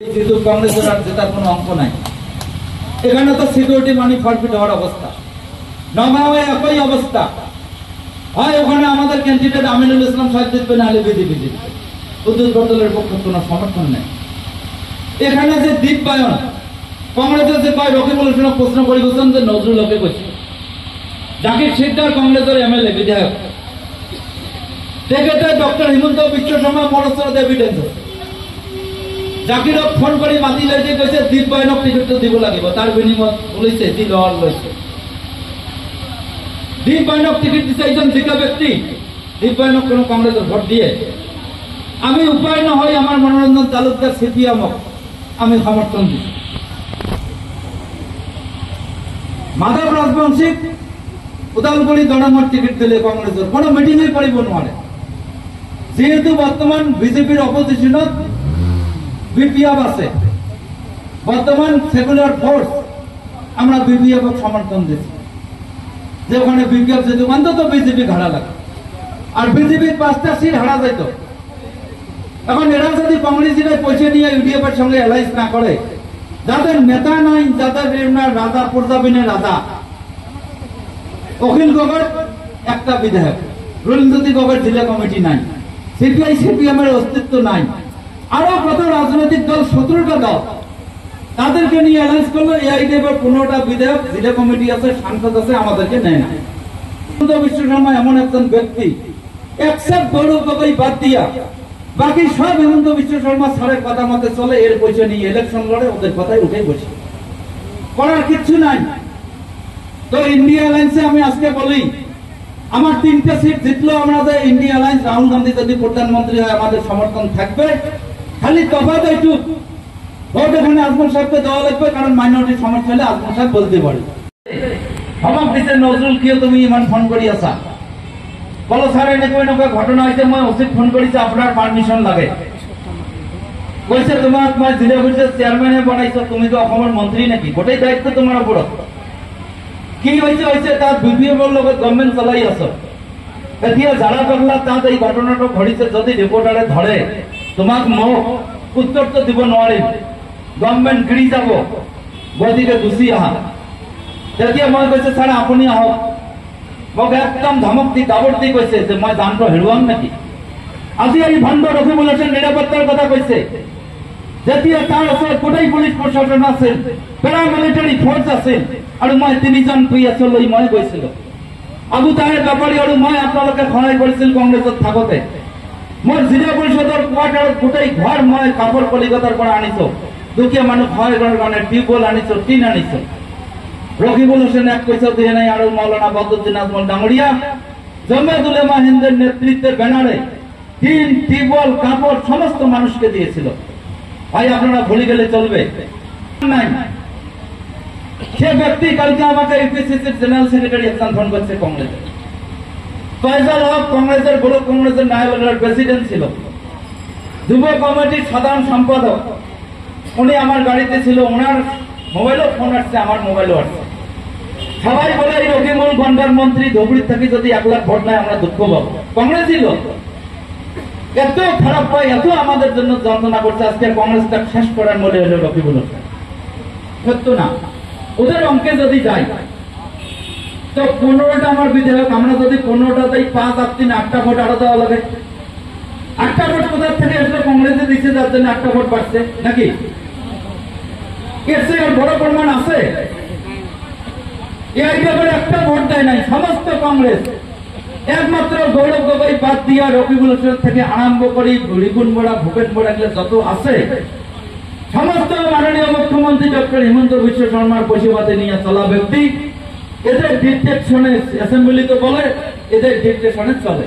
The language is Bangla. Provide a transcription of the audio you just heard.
কিন্তু কংগ্রেসের আর জেতার কোনো অঙ্ক নাই। এখানে তো সিকিউরিটি মানি ফরফিট হওয়ার অবস্থা, নগাঁওয়ে একই অবস্থা। হয় ওখানে আমাদের ক্যান্ডিডেট আমিনুল ইসলাম সাহেব জিতবে, নাহলে বিজেপি জিতবে। উদ্যোগ বদলের পক্ষে কোনো সমর্থন নেই। এখানে যে দীপায়ন কংগ্রেসের যে কয় রকিবুল হোসেন প্রশ্ন করে বলছেন যে নজরুল হকে বলছে, জাকির সিকদার কংগ্রেসের এমএলএ বিধায়ক দেখেতে ডক্টর হিমন্ত বিশ্ব শর্মা মরসরত এভিডেন্স আছে। জাকির ফোন করে মাতি লাইতে কইছে দীপায়নক টিকিট দিব লাগিব, তার বিনিময় বলেছে দিল আর লইছে। দীপায়নক টিকিট দিছে একজন জিকা ব্যক্তি, দীপায়নক কোন কংগ্রেসের ভোট দিয়ে আমি উপায় না হয় আমার মনোরঞ্জন তালুকদার সিপিএমক আমি সমর্থন দিই। মাধব রাজবংশী উদালগুড়ি দড়ামর টিকিট দিলে কংগ্রেসের কোনো মিটিংয়ে পারিব নোৱাৰে, যেহেতু বর্তমান বিজেপির অপোজিশনত বিপিএফ আছে, বর্তমান সেকুলার ফোর্স, আমরা বিপিএফ সমর্থন দিচ্ছি যে ওখানে বিপিএফ যেহেতু অন্তত বিজেপি হারা লাগে, আর বিজেপির 5টা সিট হারা যাইত। এখন এরা যদি কংগ্রেসীরা পয়সা নিয়ে ইউডিএফ এর সঙ্গে অ্যালায়েন্স না করে, যাদের নেতা নাই, যাদের রাজা প্রজাবিনের রাজা অখিল গগৈর একটা বিধায়ক, রবীন্দ্রজ্যোতি গগৈর জেলা কমিটি নাই, সিপিআই সিপিএম এর অস্তিত্ব নাই, আরো কত রাজনৈতিক দল 17টা দল, তাদেরকে নিয়ে অ্যালায়েন্স করলো। এআইডিএফের 15টা বিধায়ক, জেলা কমিটি আছে, সাংসদ আছে, আমাদেরকে নেয় না। হিমন্ত বিশ্ব শর্মা এমন একজন ব্যক্তি, এক্সেপ্ট গৌরব গগৈ বাদ দিয়া বাকি সব হিমন্ত বিশ্ব শর্মা স্যারের কথা মতে চলে, এর পয়সা নিয়ে ইলেকশন লড়ে, ওদের কথাই উঠে বসে, করার কিচ্ছু নাই। তো ইন্ডিয়া অ্যালায়েন্সে আমি আজকে বলি, আমার 3টে সিট জিতলো, আমরা যে ইন্ডিয়া অ্যালায়েন্স রাহুল গান্ধী যদি প্রধানমন্ত্রী হয় আমাদের সমর্থন থাকবে। খালি তফাৎ এইটু, ভোট এখানে আজমল সাহেবকে দেওয়া লাগবে, কারণ মাইনরিটি সমস্যা হলে আজমল সাহেব বলতে পারে। ধমক দিতে নজরুল কিয় তুমি ইমান ফোন করি আছা, বলো স্যার এনেকৈ এনেকৈ ঘটনা হয়েছে, মই উচিত ফোন করেছি, আপনার পারমিশন লাগে। কৈছে তোমাক মই জিলা পরিষদ চেয়ারম্যানে বনাইছো, তুমি তো অসমৰ মন্ত্রী নাকি, গোটেই দায়িত্ব তোমার ওপৰত। কি হয়েছে তাত বিপিএফৰ লগত গভর্নমেন্ট চলাই আছো, এতিয়া যারা পাগলা তাত এই ঘটনাটো ঘটিছে, যদি রিপোর্টারে ধরে তোমাক মোক উত্তর তো দিব নোৱাৰিম, গভর্নমেন্ট গিৰি যাব, গতিকে গুচি আহা। তেতিয়া মই কৈছে স্যার আপুনি আহক, মোক একদম ধমক দি দাবর দি কৈছে যে মই জানটো হেৰুৱাম নেকি। আজি এই ভণ্ড ৰকিবুল হোসেন নিৰাপত্তাৰ কথা কৈছে, যেতিয়া তাৰ ওচৰত গোটেই পুলিচ প্ৰশাসন আছিল, পেৰামিলিটাৰী ফোর্স আছিল, আৰু মই 3জন পিএছ লৈ মই গৈছিলো। আবু তাহেৰ বেপাৰী আৰু মই আপোনালোকে সহায় কৰিছিল কংগ্ৰেছত থাকোতে। মই জিলা পৰিষদৰ কোৱাৰ্টাৰত গোটেই ঘৰ মই কাপোৰ কলিকতাৰ পৰা আনিছো, দুখীয়া মানুহ সহায় কৰাৰ কাৰণে টিউবৱেল আনিছো, টিন আনিছো। রকিবুল হোসেন এক পয়সা দিয়ে নাই, আর মৌলানা বদরুদ্দিন আজমল ডাঙরিয়া জমিয়ত উলেমা হিন্দের নেতৃত্বে ব্যানারে টিন, টিউবওয়েল, কাপড় সমস্ত মানুষকে দিয়েছিল। ভাই আপনারা ভুলে গেলে চলবে নাই। সে ব্যক্তি কালকে আমাকে ইউপিসিসির জেনারেল সেক্রেটারি একজন ফোন করছে কংগ্রেসের, ফয়সাল হক কংগ্রেসের ব্লক কংগ্রেসের নায়েব প্রেসিডেন্ট ছিল, যুব কমিটির সাধারণ সম্পাদক, উনি আমার গাড়িতে ছিল, ওনার মোবাইলও ফোন আসছে, আমার মোবাইলও আসছে। সবাই বলে এই রকিবুল গন্ডার মন্ত্রী ধুবড়ির থেকে যদি 1 লাখ ভোট নেয় আমরা দুঃখ পাবো। কংগ্রেসই লোক এত খারাপ পায়, এত আমাদের জন্য যন্ত্রণা করছে, আজকে কংগ্রেসটা শেষ করার মনে হলো রকিবুল হোসেন। সত্য না, ওদের অঙ্কে যদি যাই তো 15টা আমার বিধায়ক, আমরা যদি 15টা দেই 5 আর 3 8টা ভোট আরো দেওয়া লাগে। 8টা ভোট কোথার থেকে আসলে কংগ্রেসে দিচ্ছে, যার জন্য 8টা ভোট বাড়ছে নাকি? এর চেয়ে বড় প্রমাণ আছে? এই ব্যাপারে একটা ভোট দেয় নাই সমস্ত কংগ্রেস, একমাত্র গৌরব গগৈ বাদ দিয়া রকিবুল হোসেন থেকে আরম্ভ করি রিপুন বোরা, ভূপেন বোরা যত আছে সমস্ত মাননীয় মুখ্যমন্ত্রী ডক্টর হিমন্ত বিশ্ব শর্মার পরিষেবাতে নিয়ে চলা ব্যক্তি, এদের ডিরেকশনে অ্যাসেম্বলিতে বলে, এদের ডিরেকশনে চলে।